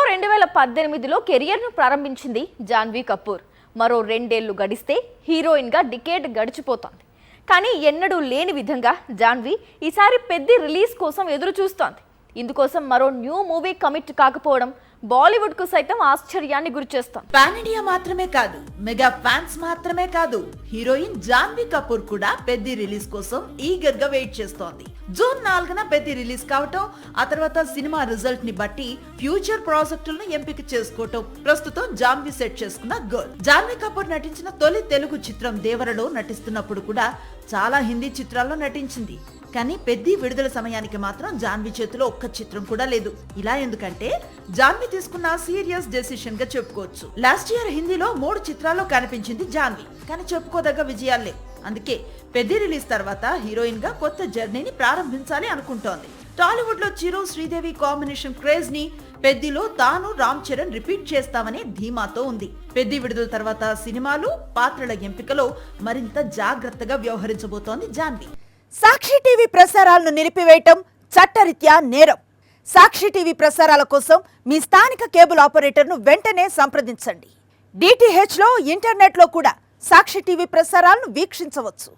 2018లో కెరియర్ను ప్రారంభించింది జాన్వీ కపూర్. మరో 2 ఏళ్లు గడిస్తే హీరోయిన్గా డికేడ్ గడిచిపోతోంది. కానీ ఎన్నడూ లేని విధంగా జాన్వీ ఈసారి పెద్ద రిలీజ్ కోసం ఎదురు చూస్తోంది. ఇందుకోసం మరో న్యూ మూవీ కమిట్ కాకపోవడం బాలీవుడ్ కు సైతం ఆశ్చర్యాన్ని గురిచేస్తోంది. పాన్ ఇండియా మాత్రమే కాదు, మెగా ఫ్యాన్స్ మాత్రమే కాదు, హీరోయిన్ జాన్వీ కపూర్ కూడా పెద్ద రిలీజ్ కోసం ఈగర్ గా వెయిట్ చేస్తోంది. జూన్ 4న పెద్ద రిలీజ్ కావటం, ఆ తర్వాత సినిమా రిజల్ట్ ని బట్టి ఫ్యూచర్ ప్రాజెక్టులను ఎంపిక చేసుకోవటం ప్రస్తుతం జాన్వీ సెట్ చేసుకున్న గోల్. జాన్వీ కపూర్ నటించిన తొలి తెలుగు చిత్రం దేవరలో నటిస్తున్నప్పుడు కూడా చాలా హిందీ చిత్రాల్లో నటించింది. కానీ పెద్ద విడుదల సమయానికి మాత్రం జాన్వీ చేతిలో ఒక్క చిత్రం కూడా లేదు. ఇలా ఎందుకంటే జాన్వీ తీసుకున్న సీరియస్ డెసిషన్ గా చెప్పుకోవచ్చు. లాస్ట్ ఇయర్ హిందీలో 3 చిత్రాల్లో కనిపించింది జాన్వీ, కానీ చెప్పుకోదగ్గ విజయాలే. అందుకే పెద్ద రిలీజ్ తర్వాత హీరోయిన్ గా కొత్త జర్నీని ప్రారంభించాలి అనుకుంటోంది. టాలీవుడ్ లో చిరు శ్రీదేవి కాంబినేషన్ క్రేజ్ ని పెద్దిలో తాను రామ్ చరణ్ రిపీట్ చేస్తామని ధీమాతో ఉంది. పెద్ద విడుదల తర్వాత సినిమాలు, పాత్రల ఎంపికలో మరింత జాగ్రత్తగా వ్యవహరించబోతోంది జాన్వీ. సాక్షి టీవీ ప్రసారాలను నిలిపివేయటం చట్టరీత్యా నేరం. సాక్షి టీవీ ప్రసారాల కోసం మీ స్థానిక కేబుల్ ఆపరేటర్ను వెంటనే సంప్రదించండి. DTH లో, ఇంటర్నెట్లో కూడా సాక్షి టీవీ ప్రసారాలను వీక్షించవచ్చు.